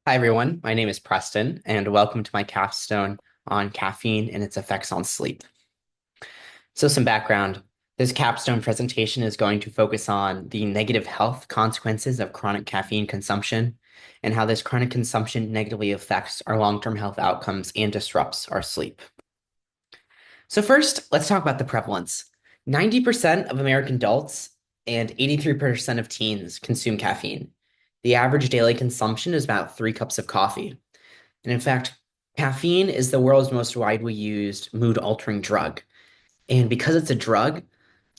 Hi, everyone. My name is Preston, and welcome to my capstone on caffeine and its effects on sleep. So, some background. This capstone presentation is going to focus on the negative health consequences of chronic caffeine consumption and how this chronic consumption negatively affects our long-term health outcomes and disrupts our sleep. So, first, let's talk about the prevalence. 90% of American adults and 83% of teens consume caffeine. The average daily consumption is about 3 cups of coffee. And in fact, caffeine is the world's most widely used mood-altering drug. And because it's a drug,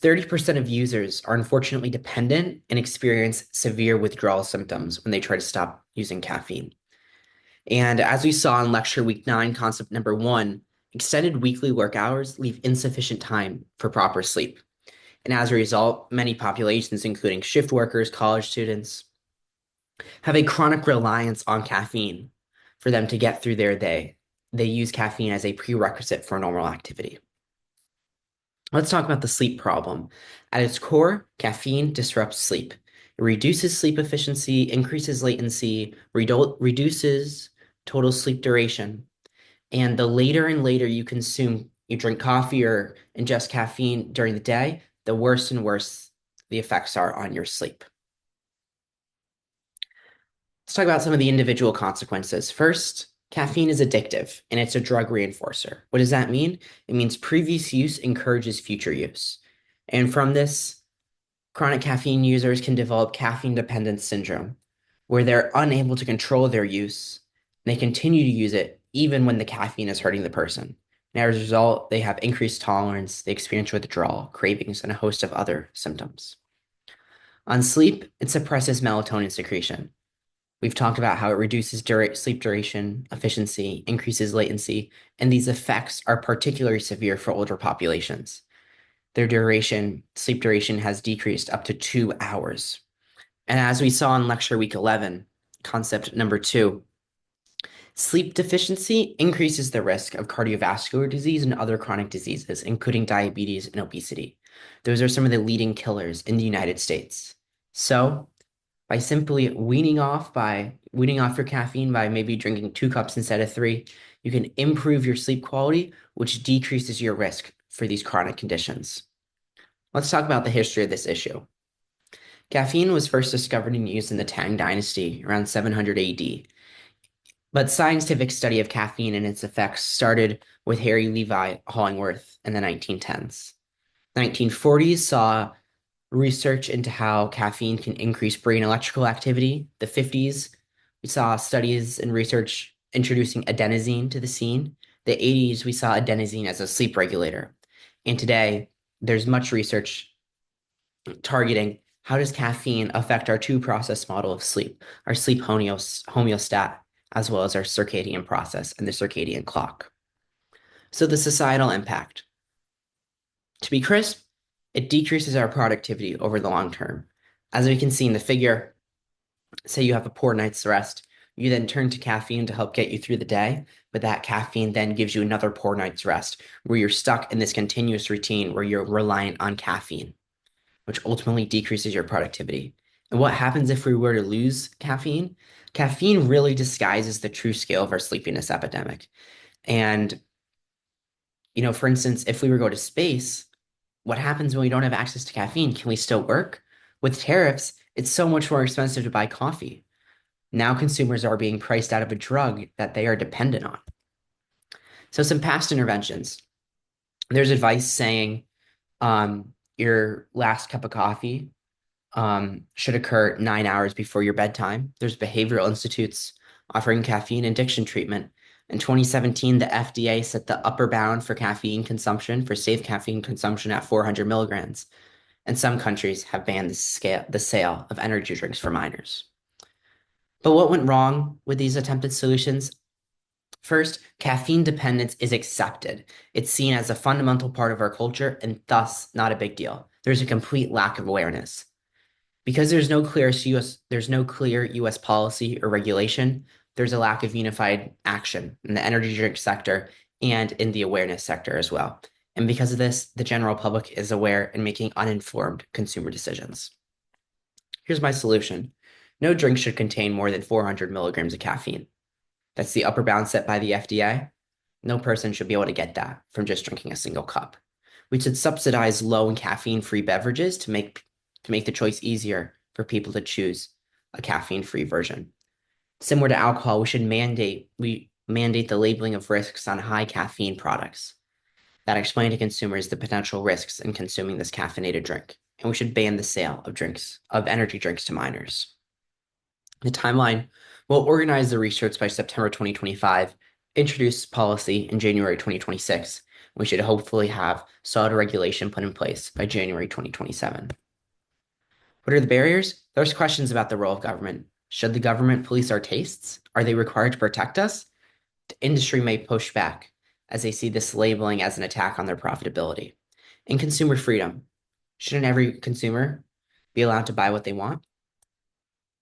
30% of users are unfortunately dependent and experience severe withdrawal symptoms when they try to stop using caffeine. And as we saw in lecture week 9, concept number 1, extended weekly work hours leave insufficient time for proper sleep. And as a result, many populations, including shift workers, college students, have a chronic reliance on caffeine for them to get through their day. They use caffeine as a prerequisite for normal activity. Let's talk about the sleep problem. At its core, caffeine disrupts sleep. It reduces sleep efficiency, increases latency, reduces total sleep duration. And the later and later you drink coffee or ingest caffeine during the day, the worse and worse the effects are on your sleep. Let's talk about some of the individual consequences. First, caffeine is addictive and it's a drug reinforcer. What does that mean? It means previous use encourages future use. And from this, chronic caffeine users can develop caffeine dependence syndrome, where they're unable to control their use. They continue to use it even when the caffeine is hurting the person. And as a result, they have increased tolerance, they experience withdrawal, cravings, and a host of other symptoms. On sleep, it suppresses melatonin secretion. We've talked about how it reduces sleep duration, efficiency, increases latency, and these effects are particularly severe for older populations. Sleep duration has decreased up to 2 hours. And as we saw in lecture week 11, concept number 2, sleep deficiency increases the risk of cardiovascular disease and other chronic diseases, including diabetes and obesity. Those are some of the leading killers in the United States. So, by simply weaning off your caffeine by maybe drinking 2 cups instead of three, you can improve your sleep quality, which decreases your risk for these chronic conditions. Let's talk about the history of this issue. Caffeine was first discovered and used in the Tang Dynasty around 700 AD, but scientific study of caffeine and its effects started with Harry Levi Hollingworth in the 1910s. 1940s saw research into how caffeine can increase brain electrical activity. The 50s, we saw studies and research introducing adenosine to the scene. The 80s, we saw adenosine as a sleep regulator. And today, there's much research targeting how does caffeine affect our two-process model of sleep, our sleep homeostat, as well as our circadian process and the circadian clock. So the societal impact. To be crisp, it decreases our productivity over the long term. As we can see in the figure, say you have a poor night's rest, you then turn to caffeine to help get you through the day, but that caffeine then gives you another poor night's rest where you're stuck in this continuous routine where you're reliant on caffeine, which ultimately decreases your productivity. And what happens if we were to lose caffeine? Caffeine really disguises the true scale of our sleepiness epidemic. And, for instance, if we were to go to space, what happens when we don't have access to caffeine? Can we still work? With tariffs, it's so much more expensive to buy coffee. Now consumers are being priced out of a drug that they are dependent on. So some past interventions. There's advice saying your last cup of coffee should occur 9 hours before your bedtime. There's behavioral institutes offering caffeine addiction treatment. In 2017, the FDA set the upper bound for caffeine consumption, for safe caffeine consumption at 400 milligrams. And some countries have banned the sale of energy drinks for minors. But what went wrong with these attempted solutions? First, caffeine dependence is accepted. It's seen as a fundamental part of our culture and thus not a big deal. There's a complete lack of awareness. Because there's no clear US policy or regulation, there's a lack of unified action in the energy drink sector and in the awareness sector as well. And because of this, the general public is aware and making uninformed consumer decisions. Here's my solution. No drink should contain more than 400 milligrams of caffeine. That's the upper bound set by the FDA. No person should be able to get that from just drinking a single cup. We should subsidize low and caffeine-free beverages to make the choice easier for people to choose a caffeine-free version. Similar to alcohol, we mandate the labeling of risks on high caffeine products that explain to consumers the potential risks in consuming this caffeinated drink. And we should ban the sale of energy drinks to minors. The timeline will organize the research by September 2025, introduce policy in January 2026. We should hopefully have solid regulation put in place by January 2027. What are the barriers? There's questions about the role of government. Should the government police our tastes? Are they required to protect us? The industry may push back as they see this labeling as an attack on their profitability. And consumer freedom. Shouldn't every consumer be allowed to buy what they want?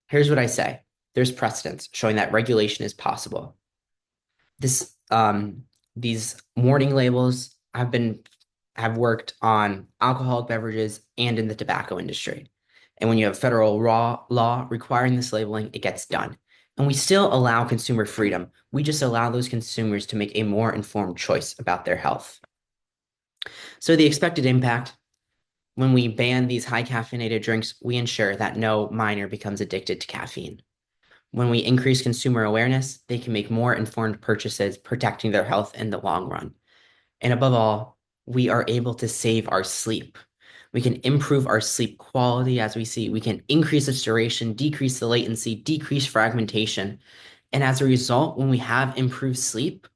Here's what I say. There's precedence showing that regulation is possible. This these warning labels have worked on alcoholic beverages and in the tobacco industry. And when you have federal law requiring this labeling, it gets done. And we still allow consumer freedom. We just allow those consumers to make a more informed choice about their health. So the expected impact when we ban these high caffeinated drinks, we ensure that no minor becomes addicted to caffeine. When we increase consumer awareness, they can make more informed purchases, protecting their health in the long run. And above all, we are able to save our sleep. We can improve our sleep quality as we see. We can increase its duration, decrease the latency, decrease fragmentation. And as a result, when we have improved sleep,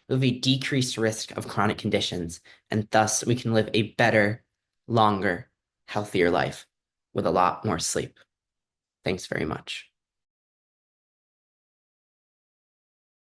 we have a decreased risk of chronic conditions. And thus, we can live a better, longer, healthier life with a lot more sleep. Thanks very much.